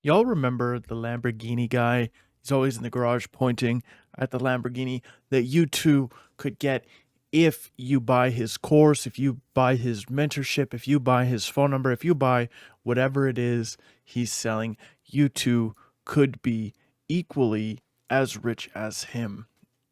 Y'all remember the Lamborghini guy? He's always in the garage pointing at the Lamborghini that you too could get if you buy his course, if you buy his mentorship, if you buy his phone number, if you buy whatever it is he's selling, you too could be equally as rich as him.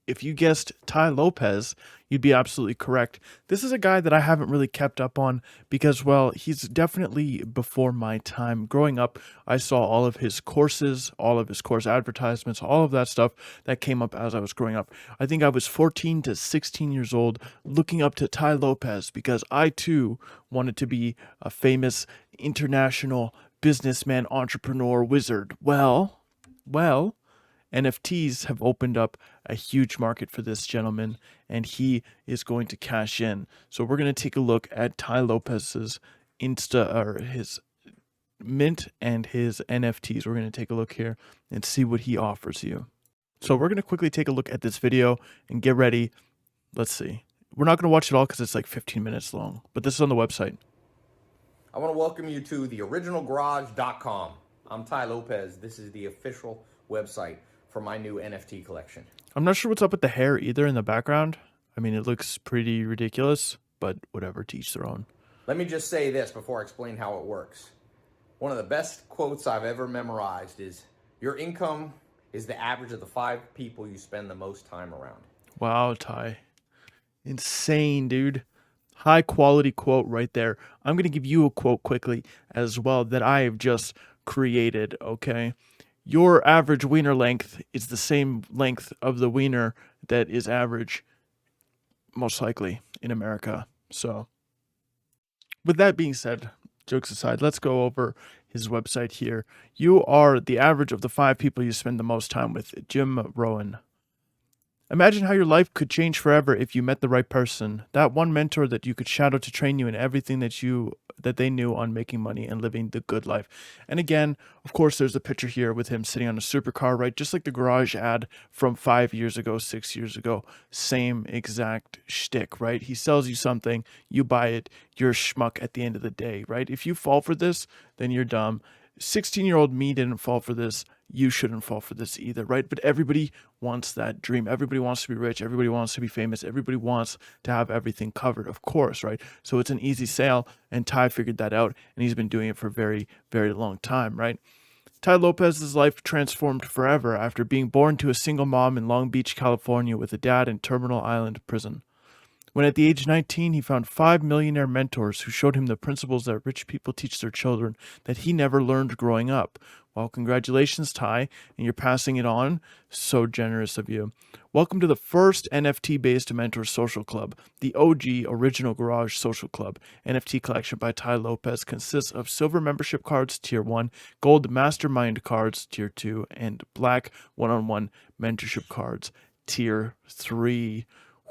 If you guessed Tai Lopez, you'd be absolutely correct. This is a guy that I haven't really kept up on because, well, he's definitely before my time. Growing up, I saw all of his courses, all of his course advertisements, all of that stuff that came up as I was growing up. I think I was 14 to 16 years old looking up to Tai Lopez because I too wanted to be a famous international businessman, entrepreneur, wizard. Well, NFTs have opened up a huge market for this gentleman, and he is going to cash in. So we're going to take a look at Tai Lopez's Insta or his mint and his NFTs. We're going to take a look here and see what he offers you. So we're going to quickly take a look at this video and get ready. Let's see. We're not going to watch it all because it's like 15 minutes long, but this is on the website. I want to welcome you to theoriginalgarage.com. I'm Tai Lopez. This is the official website for my new NFT collection. I'm not sure what's up with the hair either in the background. I mean, it looks pretty ridiculous, but whatever, to each their own. Let me just say this before I explain how it works. One of the best quotes I've ever memorized is, "Your income is the average of the 5 people you spend the most time around." Wow, Tai. Insane, dude. High quality quote right there. I'm going to give you a quote quickly as well that I have just created, okay? Your average wiener length is the same length of the wiener that is average, most likely, in America. So, with that being said, jokes aside, let's go over his website here. You are the average of the 5 people you spend the most time with. Jim Rowan. Imagine how your life could change forever if you met the right person. That one mentor that you could shadow to train you in everything that they knew on making money and living the good life. And again, of course, there's a picture here with him sitting on a supercar, right? Just like the garage ad from 5 years ago, 6 years ago. Same exact shtick, right? He sells you something, you buy it, you're a schmuck at the end of the day, right? If you fall for this, then you're dumb. 16-year-old me didn't fall for this. You shouldn't fall for this either, right? But everybody wants that dream. Everybody wants to be rich. Everybody wants to be famous. Everybody wants to have everything covered, of course, right? So it's an easy sale, and Tai figured that out, and he's been doing it for a very, very long time, right? Tai Lopez's life transformed forever after being born to a single mom in Long Beach, California, with a dad in Terminal Island prison. When at the age of 19, he found 5 millionaire mentors who showed him the principles that rich people teach their children that he never learned growing up. Well, congratulations, Tai, and you're passing it on. So generous of you. Welcome to the first NFT-based mentor social club, the OG Original Garage Social Club. NFT collection by Tai Lopez consists of silver membership cards, Tier 1, gold mastermind cards, Tier 2, and black one-on-one mentorship cards, Tier 3.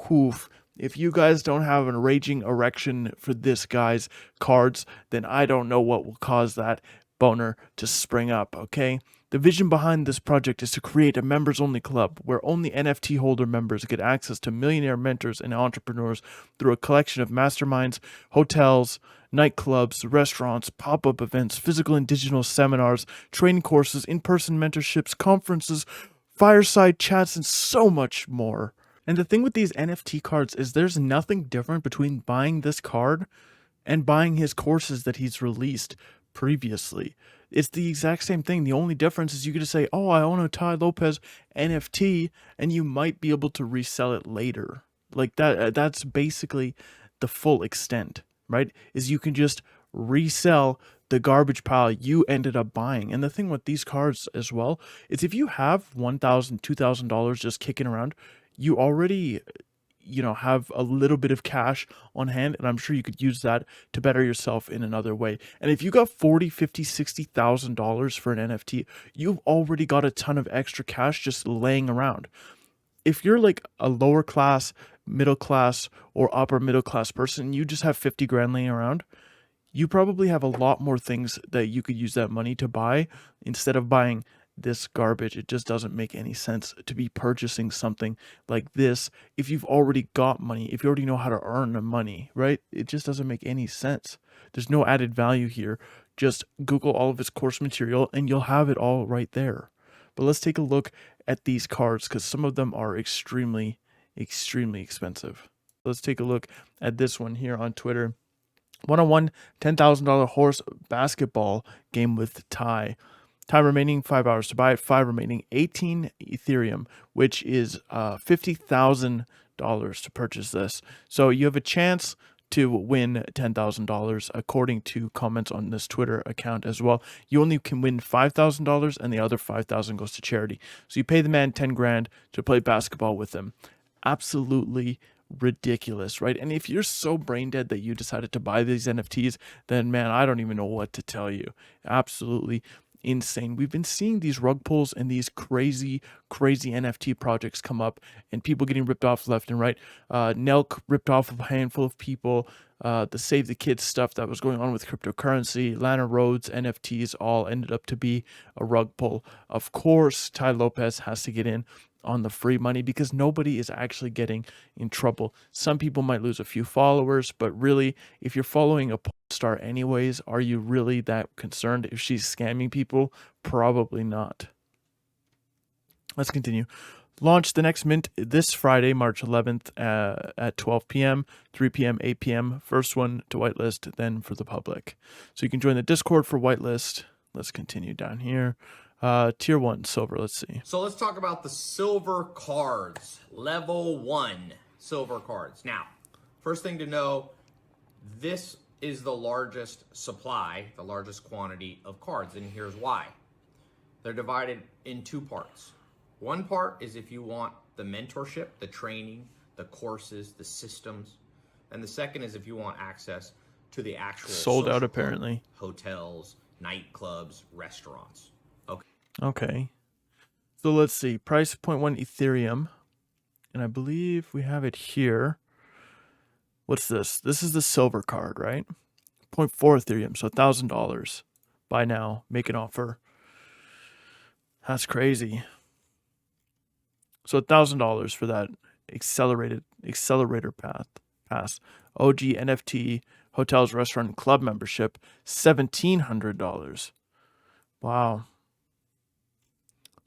Whoof. If you guys don't have a raging erection for this guy's cards, then I don't know what will cause that boner to spring up, okay? The vision behind this project is to create a members-only club where only NFT holder members get access to millionaire mentors and entrepreneurs through a collection of masterminds, hotels, nightclubs, restaurants, pop-up events, physical and digital seminars, training courses, in-person mentorships, conferences, fireside chats, and so much more. And the thing with these NFT cards is there's nothing different between buying this card and buying his courses that he's released previously. It's the exact same thing. The only difference is you get to say, oh, I own a Tai Lopez NFT, and you might be able to resell it later. Like that's basically the full extent, right? Is you can just resell the garbage pile you ended up buying. And the thing with these cards as well is if you have $1,000, $2,000 just kicking around, you already have a little bit of cash on hand, and I'm sure you could use that to better yourself in another way. And if you got 40, 50, $60,000 for an NFT, you've already got a ton of extra cash just laying around. If you're like a lower class, middle class, or upper middle class person, you just have 50 grand laying around, you probably have a lot more things that you could use that money to buy instead of buying this garbage. It just doesn't make any sense to be purchasing something like this if you've already got money, if you already know how to earn the money, right? It just doesn't make any sense. There's no added value here. Just Google all of his course material and you'll have it all right there. But let's take a look at these cards because some of them are extremely, extremely expensive. Let's take a look at this one here on Twitter. One-on-one $10,000 horse basketball game with Tai. Time remaining 5 hours to buy it. 5 remaining 18 Ethereum, which is $50,000 to purchase this. So you have a chance to win $10,000 according to comments on this Twitter account as well. You only can win $5,000 and the other 5,000 goes to charity. So you pay the man 10 grand to play basketball with him. Absolutely ridiculous, right? And if you're so brain dead that you decided to buy these NFTs, then man, I don't even know what to tell you. Absolutely insane. We've been seeing these rug pulls and these crazy NFT projects come up and people getting ripped off left and right. Nelk ripped off a handful of people. The Save the Kids stuff that was going on with cryptocurrency, Lana Rhodes, NFTs all ended up to be a rug pull. Of course, Tai Lopez has to get in on the free money because nobody is actually getting in trouble. Some people might lose a few followers, but really, if you're following a star anyways, are you really that concerned if she's scamming people? Probably not. Let's continue. Launch the next mint this Friday, March 11th at 12 p.m., 3 p.m., 8 p.m. First one to whitelist, then for the public. So you can join the Discord for whitelist. Let's continue down here. Tier 1 silver, let's see. So let's talk about the silver cards. Level 1 silver cards. Now, first thing to know, this is the largest supply, the largest quantity of cards, and here's why. They're divided in 2 parts. One part is if you want the mentorship, the training, the courses, the systems, and the second is if you want access to the actual sold out apparently hotels, nightclubs, restaurants. Okay. So let's see. Price 0.1 Ethereum. And I believe we have it here. What's this? This is the silver card, right? 0.4 Ethereum. So $1,000. Buy now. Make an offer. That's crazy. So $1,000 for that accelerator pass. OG NFT hotels, restaurant, club membership. $1,700. Wow.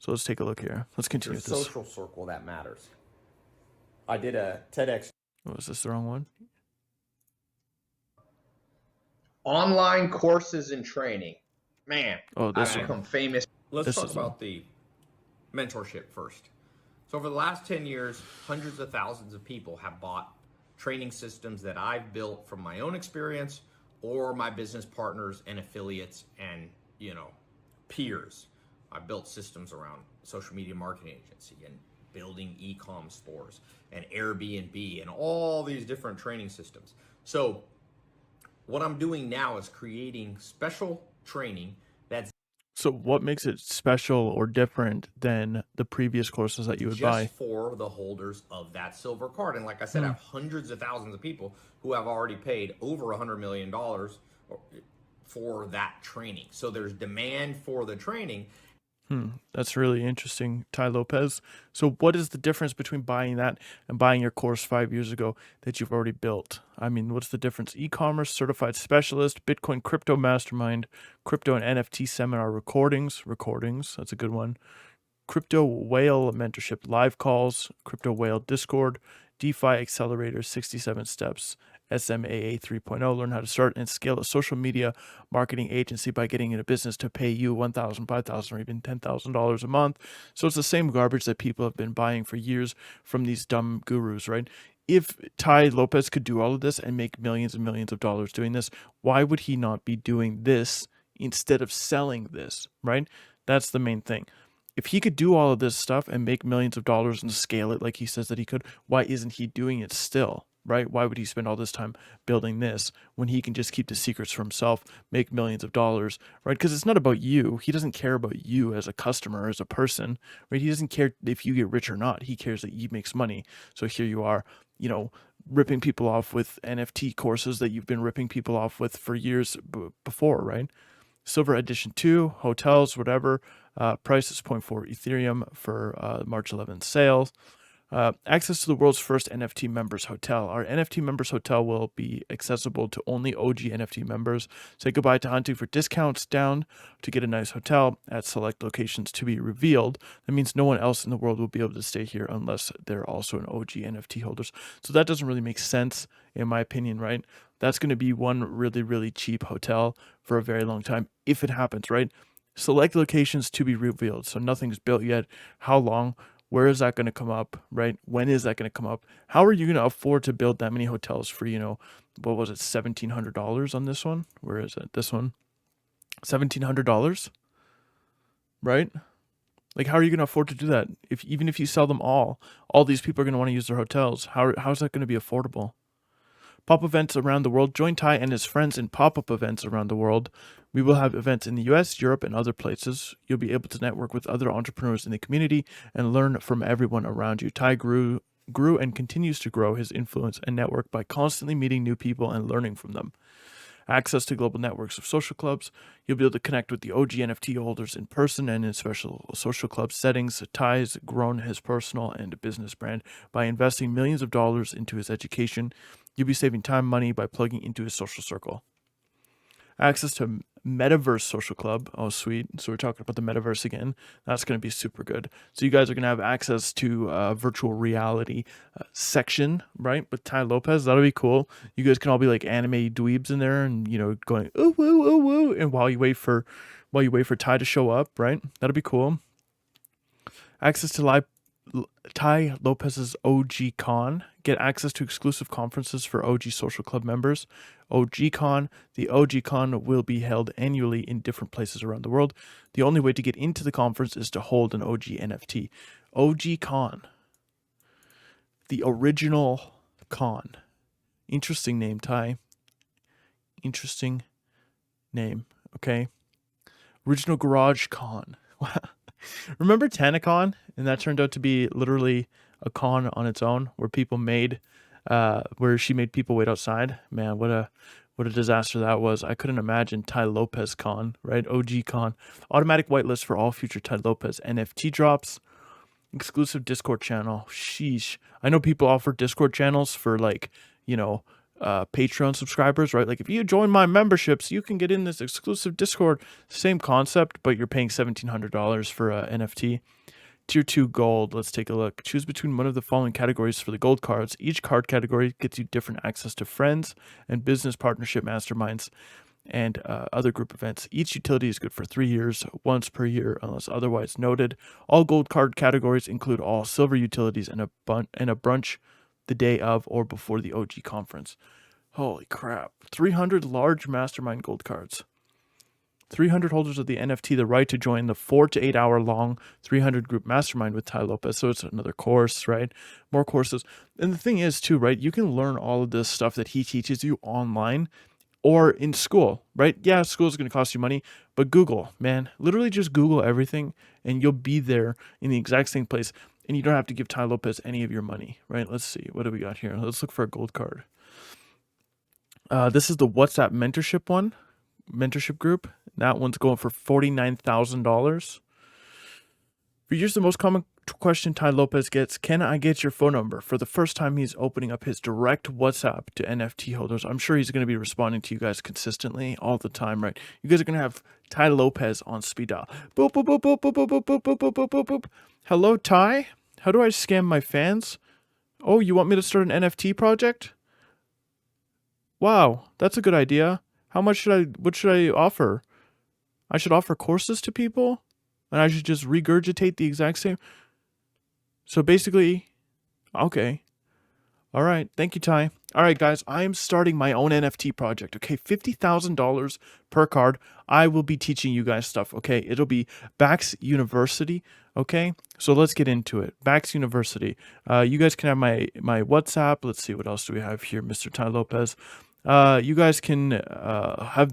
So let's take a look here. Let's continue with this. Social circle that matters. I did a TEDx. Oh, is this the wrong one? Online courses and training. Man, oh, this I've become famous. Let's talk about one. The mentorship first. So over the last 10 years, hundreds of thousands of people have bought training systems that I've built from my own experience or my business partners and affiliates and, peers. I built systems around social media marketing agency and building e-com stores and Airbnb and all these different training systems. So what I'm doing now is creating special training that's So what makes it special or different than the previous courses that you would buy? just for the holders of that silver card. And like I said, I have hundreds of thousands of people who have already paid over $100 million for that training. So there's demand for the training. That's really interesting, Tai Lopez. So what is the difference between buying that and buying your course 5 years ago that you've already built? I mean, what's the difference? E-commerce, certified specialist, Bitcoin crypto mastermind, crypto and NFT seminar recordings, that's a good one. Crypto whale mentorship, live calls, crypto whale Discord, DeFi accelerator, 67 steps, SMAA 3.0, learn how to start and scale a social media marketing agency by getting in a business to pay you $1,000, $5,000, or even $10,000 a month. So it's the same garbage that people have been buying for years from these dumb gurus, right? If Tai Lopez could do all of this and make millions and millions of dollars doing this, why would he not be doing this instead of selling this, right? That's the main thing. If he could do all of this stuff and make millions of dollars and scale it like he says that he could, why isn't he doing it still? Right? Why would he spend all this time building this when he can just keep the secrets for himself, make millions of dollars, right? Because it's not about you. He doesn't care about you as a customer, as a person, right? He doesn't care if you get rich or not. He cares that he makes money. So here you are, ripping people off with NFT courses that you've been ripping people off with for years before, right? Silver Edition 2, hotels, whatever. Price is 0.4 Ethereum for March 11th sales. Access to the world's first NFT members hotel. Our NFT members hotel will be accessible to only OG NFT members. Say goodbye to hunting for discounts down to get a nice hotel at select locations to be revealed. That means no one else in the world will be able to stay here unless they're also an OG NFT holders. So that doesn't really make sense in my opinion, right? That's going to be one really, really cheap hotel for a very long time if it happens, right? Select locations to be revealed. So nothing's built yet. How long? Where is that going to come up, right? When is that going to come up? How are you going to afford to build that many hotels for, what was it, $1,700 on this one? Where is it? This one, $1,700, right? Like, how are you going to afford to do that? Even if you sell them all these people are going to want to use their hotels. How's that going to be affordable? Pop events around the world. Join Tai and his friends in pop-up events around the world. We will have events in the US, Europe, and other places. You'll be able to network with other entrepreneurs in the community and learn from everyone around you. Tai grew and continues to grow his influence and network by constantly meeting new people and learning from them. Access to global networks of social clubs. You'll be able to connect with the OG NFT holders in person and in special social club settings. Tai's grown his personal and business brand by investing millions of dollars into his education. You'll be saving time, money by plugging into his social circle. Access to Metaverse Social Club. Oh, sweet. So we're talking about the metaverse again. That's going to be super good. So you guys are going to have access to virtual reality section, right? With Tai Lopez. That'll be cool. You guys can all be like anime dweebs in there and, going, ooh, woo, ooh, woo. And while you wait for Tai to show up, right? That'll be cool. Access to Tai Lopez's OG Con. Get access to exclusive conferences for OG Social Club members. OG Con. The OG Con will be held annually in different places around the world. The only way to get into the conference is to hold an OG NFT. OG Con. The original con. Interesting name, Tai. Interesting name. Okay. Original Garage Con. Remember TanaCon? And that turned out to be literally a con on its own where where she made people wait outside. Man, what a disaster that was. I couldn't imagine Tai Lopez Con, right? OG Con. Automatic whitelist for all future Tai Lopez NFT drops. Exclusive Discord channel. Sheesh. I know people offer Discord channels for Patreon subscribers, right? Like if you join my memberships, you can get in this exclusive Discord. Same concept, but you're paying $1,700 for a NFT. Tier 2 gold. Let's take a look. Choose between one of the following categories for the gold cards. Each card category gets you different access to friends and business partnership masterminds and other group events. Each utility is good for 3 years, once per year, unless otherwise noted. All gold card categories include all silver utilities and a brunch the day of or before the OG conference. Holy crap. 300 large mastermind gold cards. 300 holders of the NFT the right to join the 4 to 8 hour long 300 group mastermind with Tai Lopez. So it's another course, right? More courses. And the thing is too, right? You can learn all of this stuff that he teaches you online or in school, right? Yeah, school is going to cost you money, but Google, man, literally just Google everything and you'll be there in the exact same place. And you don't have to give Tai Lopez any of your money, right? Let's see. What do we got here? Let's look for a gold card. This is the WhatsApp mentorship group. That one's going for $49,000. Here's the most common question Tai Lopez gets. Can I get your phone number? For the first time, he's opening up his direct WhatsApp to NFT holders. I'm sure he's going to be responding to you guys consistently all the time, right? You guys are going to have Tai Lopez on speed dial. Boop, boop, boop, boop, boop, boop, boop, boop, boop, boop, boop, boop. Hello, Tai? How do I scam my fans? Oh, you want me to start an NFT project? Wow, that's a good idea. What should I offer? I should offer courses to people? And I should just regurgitate the exact same. So basically, okay. All right. Thank you, Tai. All right, guys, I am starting my own NFT project. Okay. $50,000 per card. I will be teaching you guys stuff. Okay. It'll be Bax University. Okay. So let's get into it. Bax University. You guys can have my WhatsApp. Let's see. What else do we have here, Mr. Tai Lopez? You guys can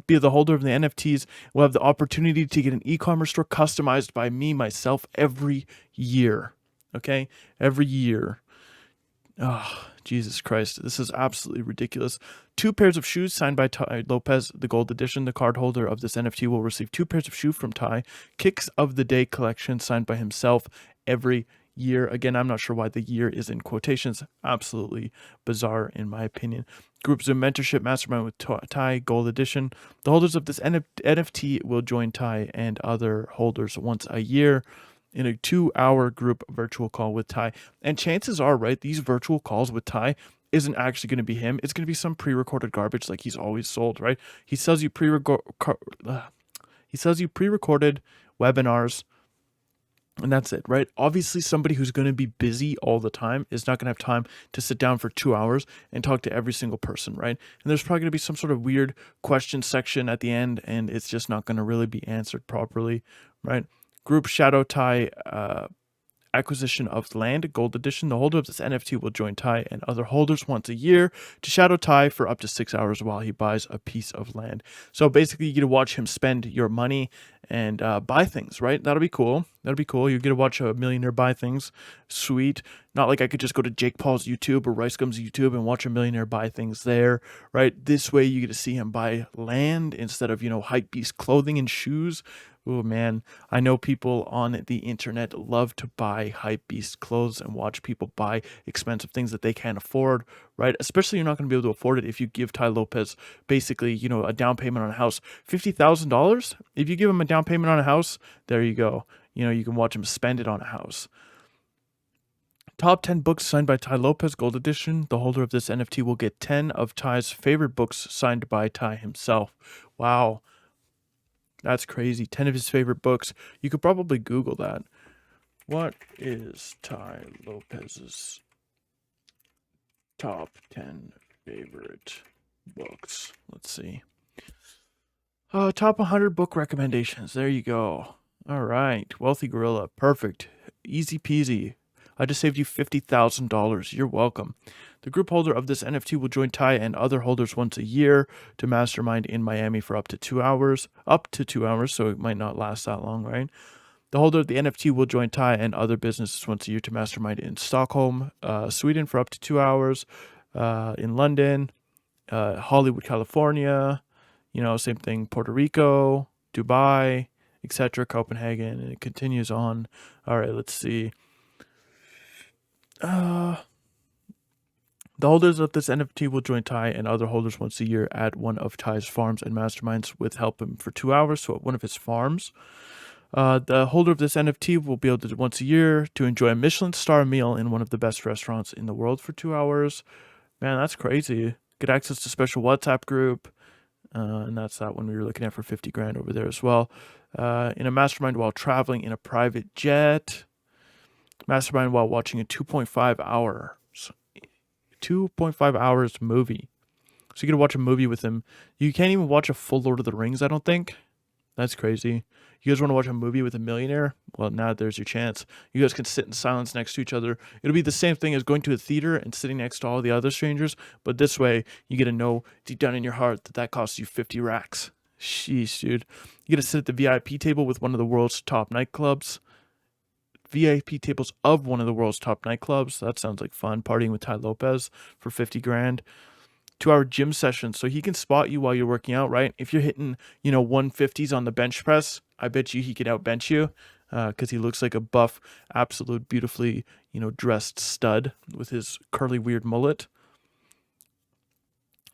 be the holder of the NFTs. We'll have the opportunity to get an e-commerce store customized by me, myself, every year. Okay? Every year. Oh, Jesus Christ. This is absolutely ridiculous. 2 pairs of shoes signed by Tai Lopez, the gold edition. The card holder of this NFT will receive 2 pairs of shoes from Tai. Kicks of the Day collection signed by himself every year. Again, I'm not sure why the year is in quotations. Absolutely bizarre, in my opinion. Group Zoom Mentorship Mastermind with Tai Gold Edition. The holders of this NFT will join Tai and other holders once a year in a 2-hour group virtual call with Tai. And chances are, right, these virtual calls with Tai isn't actually going to be him. It's going to be some pre-recorded garbage like he's always sold, right? He sells you pre-recorded webinars, and that's it, right? Obviously, somebody who's going to be busy all the time is not going to have time to sit down for 2 hours and talk to every single person, right? And there's probably going to be some sort of weird question section at the end, and it's just not going to really be answered properly, right? Group Shadow Tai Acquisition of Land Gold Edition. The holder of this NFT will join Tai and other holders once a year to shadow Tai for up to 6 hours while he buys a piece of land. So basically, you get to watch him spend your money and buy things, right? That'll be cool. That'll be cool. You get to watch a millionaire buy things. Sweet. Not like I could just go to Jake Paul's YouTube or Rice Gum's YouTube and watch a millionaire buy things there, right? This way, you get to see him buy land instead of, hype beast clothing and shoes. Oh man, I know people on the internet love to buy hype beast clothes and watch people buy expensive things that they can't afford, right? Especially you're not going to be able to afford it if you give Tai Lopez basically, a down payment on a house. $50,000? If you give him a down payment on a house, there you go. You can watch him spend it on a house. Top 10 books signed by Tai Lopez Gold Edition. The holder of this NFT will get 10 of Tai's favorite books signed by Tai himself. Wow. That's crazy. 10 of his favorite books. You could probably Google that. What is Tai Lopez's top 10 favorite books? Let's see. Top 100 book recommendations. There you go. All right. Wealthy Gorilla. Perfect. Easy peasy. I just saved you $50,000. You're welcome. The group holder of this NFT will join Tai and other holders once a year to mastermind in Miami for up to 2 hours. Up to 2 hours, so it might not last that long, right? The holder of the NFT will join Tai and other businesses once a year to mastermind in Stockholm, Sweden for up to 2 hours, in London, Hollywood, California, same thing, Puerto Rico, Dubai, etc., Copenhagen, and it continues on. All right, let's see. The holders of this NFT will join Tai and other holders once a year at one of Tai's farms and masterminds with help him for 2 hours, so at one of his farms. The holder of this NFT will be able to once a year to enjoy a Michelin star meal in one of the best restaurants in the world for 2 hours. Man, that's crazy. Get access to special WhatsApp group. And that's that one we were looking at for 50 grand over there as well. In a mastermind while traveling in a private jet. Mastermind while watching a 2.5 hours movie. So you get to watch a movie with him. You can't even watch a full Lord of the Rings, I don't think. That's crazy. You guys want to watch a movie with a millionaire? Well, now there's your chance. You guys can sit in silence next to each other. It'll be the same thing as going to a theater and sitting next to all the other strangers, but this way you get to know deep down in your heart that costs you 50 racks. Sheesh, dude. You get to sit at the VIP table with one of the world's top nightclubs. VIP tables of one of the world's top nightclubs. That sounds like fun. Partying with Tai Lopez for 50 grand. 2-hour gym session. So he can spot you while you're working out, right? If you're hitting, 150s on the bench press, I bet you he could outbench you because he looks like a buff, absolute, beautifully, dressed stud with his curly, weird mullet.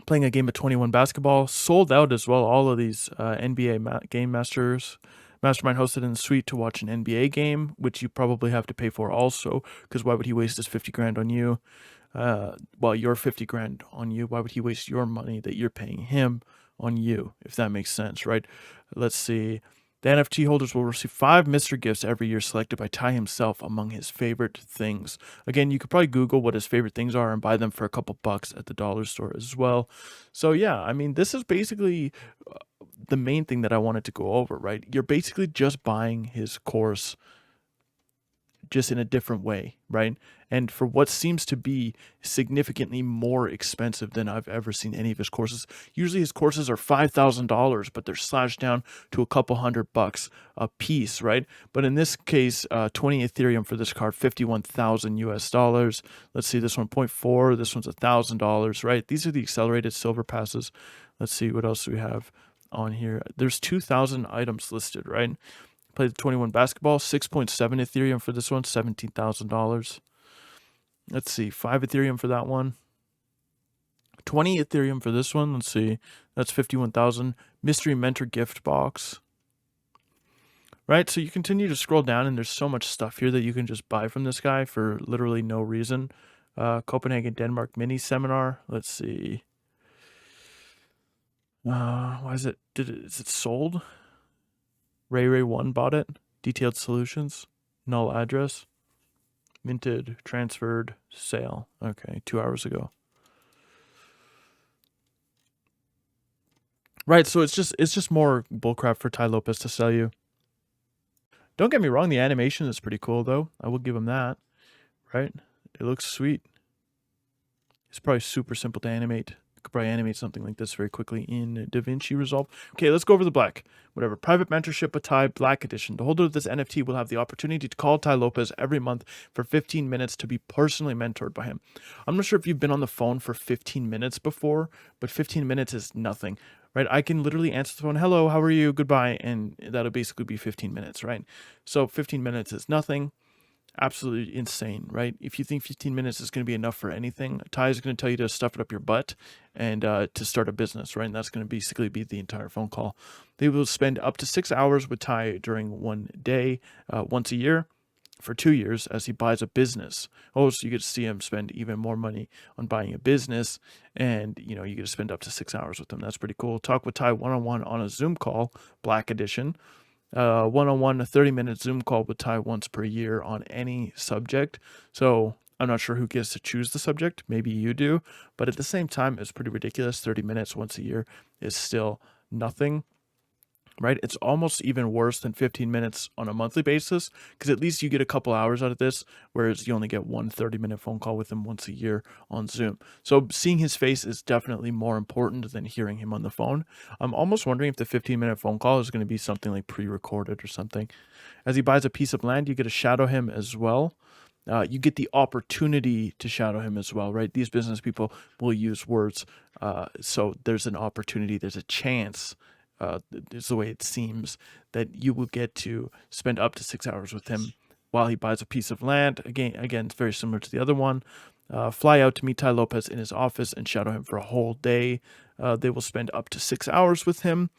Playing a game of 21 basketball. Sold out as well. All of these NBA Game Masters. Mastermind hosted in the suite to watch an NBA game, which you probably have to pay for also, because why would he waste his 50 grand on you? Well, your 50 grand on you. Why would he waste your money that you're paying him on you, if that makes sense, right? Let's see. The NFT holders will receive 5 mystery gifts every year selected by Tai himself among his favorite things. Again, you could probably Google what his favorite things are and buy them for a couple bucks at the dollar store as well. So yeah, I mean, this is basically the main thing that I wanted to go over, right? You're basically just buying his course just in a different way, right? And for what seems to be significantly more expensive than I've ever seen any of his courses. Usually his courses are $5,000, but they're slashed down to a couple $100 a piece, right? But in this case, 20 Ethereum for this card, 51,000 US dollars. Let's see, this one 0.4, this one's $1,000, right? These are the accelerated silver passes. Let's see, what else do we have on here? There's 2,000 items listed, right? Played the 21 basketball, 6.7 Ethereum for this one, $17,000. Let's see, 5 Ethereum for that one. 20 Ethereum for this one. Let's see, that's 51,000. Mystery Mentor gift box. Right, so you continue to scroll down, and there's so much stuff here that you can just buy from this guy for literally no reason. Copenhagen, Denmark mini seminar. Let's see. Why is it sold? Ray1 bought it. Detailed solutions. Null address. Minted, transferred, sale. Okay, 2 hours ago. Right, so it's just more bullcrap for Tai Lopez to sell you. Don't get me wrong, the animation is pretty cool though. I will give him that. Right? It looks sweet. It's probably super simple to animate. Could probably animate something like this very quickly in DaVinci Resolve. Okay, let's go over the black. Whatever. Private mentorship with Tai Black Edition. The holder of this NFT will have the opportunity to call Tai Lopez every month for 15 minutes to be personally mentored by him. I'm not sure if you've been on the phone for 15 minutes before, but 15 minutes is nothing, right? I can literally answer the phone, hello, how are you, goodbye, and that'll basically be 15 minutes, right? So 15 minutes is nothing. Absolutely insane, right? If you think 15 minutes is going to be enough for anything, Tai is going to tell you to stuff it up your butt and to start a business, right? And that's going to basically be the entire phone call. They will spend up to 6 hours with Tai during one day, once a year, for 2 years as he buys a business. Oh, so you get to see him spend even more money on buying a business, and you get to spend up to 6 hours with him. That's pretty cool. Talk with Tai one-on-one on a Zoom call, Black Edition. One-on-one, a 30-minute Zoom call with Tai once per year on any subject. So I'm not sure who gets to choose the subject. Maybe you do. But at the same time, it's pretty ridiculous. 30 minutes once a year is still nothing, right? It's almost even worse than 15 minutes on a monthly basis, because at least you get a couple hours out of this, whereas you only get one 30-minute phone call with him once a year on Zoom. So seeing his face is definitely more important than hearing him on the phone. I'm almost wondering if the 15-minute phone call is going to be something like pre-recorded or something. As he buys a piece of land, you get to shadow him as well. You get the opportunity to shadow him as well, right? These business people will use words. So there's an opportunity, there's a chance, is the way it seems, that you will get to spend up to 6 hours with him while he buys a piece of land. Again, it's very similar to the other one. Fly out to meet Tai Lopez in his office and shadow him for a whole day. They will spend up to 6 hours with him.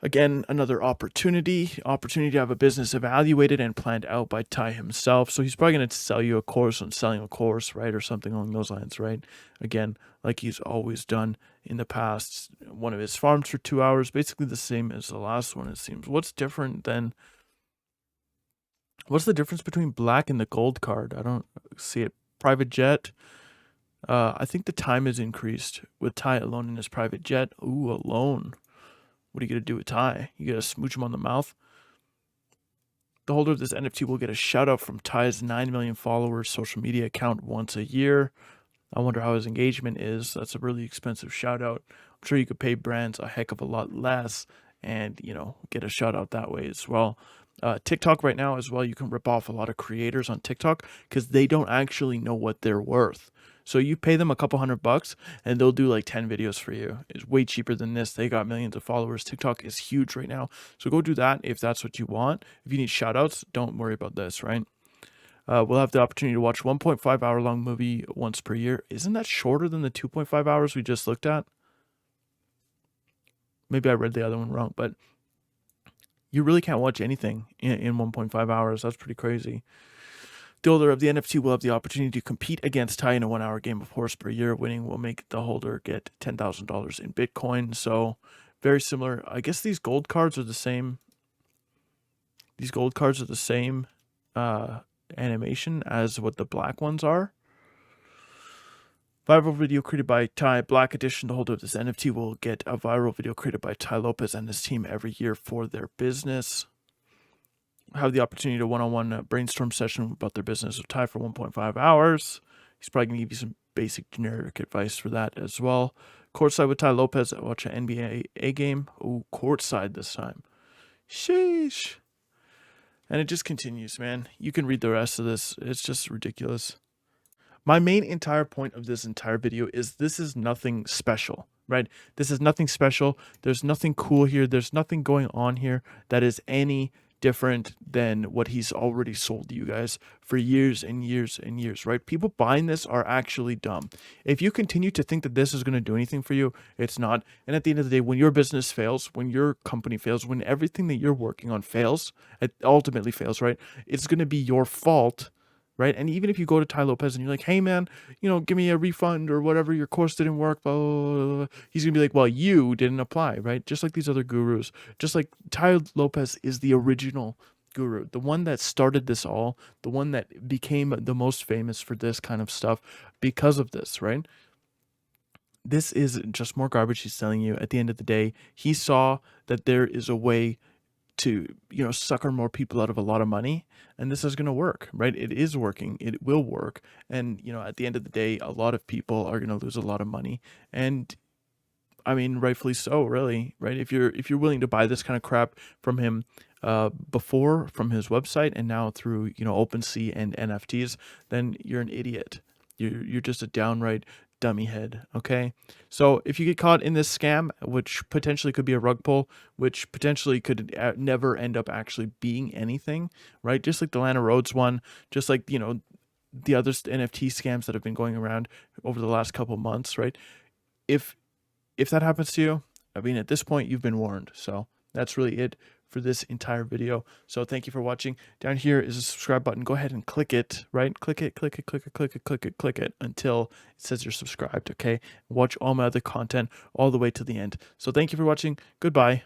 Again, another opportunity to have a business evaluated and planned out by Tai himself. So he's probably going to sell you a course on selling a course, right? Or something along those lines, right? Again, like he's always done in the past. One of his farms for 2 hours, basically the same as the last one, it seems. What's the difference between black and the gold card? I don't see it. Private jet. I think the time is increased with Tai alone in his private jet. Ooh, alone. What are you going to do with Tai? You got to smooch him on the mouth? The holder of this NFT will get a shout out from Tai's 9 million followers social media account once a year. I wonder how his engagement is. That's a really expensive shout out. I'm sure you could pay brands a heck of a lot less and, get a shout out that way as well. TikTok right now as well, you can rip off a lot of creators on TikTok because they don't actually know what they're worth. So you pay them a couple $100 and they'll do like 10 videos for you. It's way cheaper than this. They got millions of followers. TikTok is huge right now. So go do that if that's what you want. If you need shout outs, don't worry about this, right? We'll have the opportunity to watch 1.5 hour long movie once per year. Isn't that shorter than the 2.5 hours we just looked at? Maybe I read the other one wrong, but you really can't watch anything in 1.5 hours. That's pretty crazy. The holder of the NFT will have the opportunity to compete against Tai in a 1 hour game of horse per year. Winning will make the holder get $10,000 in Bitcoin. So very similar. I guess these gold cards are the same. These gold cards are the same animation as what the black ones are. Viral video created by Tai Black Edition. The holder of this NFT will get a viral video created by Tai Lopez and his team every year for their business. Have the opportunity to one-on-one brainstorm session about their business with Tai for 1.5 hours. He's probably going to give you some basic generic advice for that as well. Courtside with Tai Lopez. Watch an NBA game. Ooh, courtside this time. Sheesh. And it just continues, man. You can read the rest of this. It's just ridiculous. My main entire point of this entire video is this is nothing special. right? This is nothing special. There's nothing cool here. There's nothing going on here that is any different than what he's already sold you guys for years and years and years, right? People buying this are actually dumb. If you continue to think that this is going to do anything for you, it's not. And at the end of the day, when your business fails, when your company fails, when everything that you're working on fails, it ultimately fails, right? It's going to be your fault, right? And even if you go to Tai Lopez and you're like, hey man, give me a refund or whatever, your course didn't work, blah, blah, blah, blah, he's gonna be like, well, you didn't apply, right? Just like these other gurus, just like Tai Lopez is the original guru, the one that started this all, the one that became the most famous for this kind of stuff because of this, right? This is just more garbage he's selling you. At the end of the day, he saw that there is a way to sucker more people out of a lot of money, and this is going to work, right? It is working, it will work, and at the end of the day, a lot of people are going to lose a lot of money, and I mean, rightfully so, really, right? If you're willing to buy this kind of crap from him before from his website and now through OpenSea and NFTs, then you're an idiot. You're just a downright dummy head. Okay, so if you get caught in this scam, which potentially could be a rug pull, which potentially could never end up actually being anything, right? Just like the Lana Rhodes one, just like the other NFT scams that have been going around over the last couple months, right? If that happens to you, I mean, at this point, you've been warned. So that's really it for this entire video. So thank you for watching. Down here is a subscribe button. Go ahead and click it, right? Click it, click it, click it, click it, click it, click it until it says you're subscribed, okay? Watch all my other content all the way to the end. So thank you for watching. Goodbye.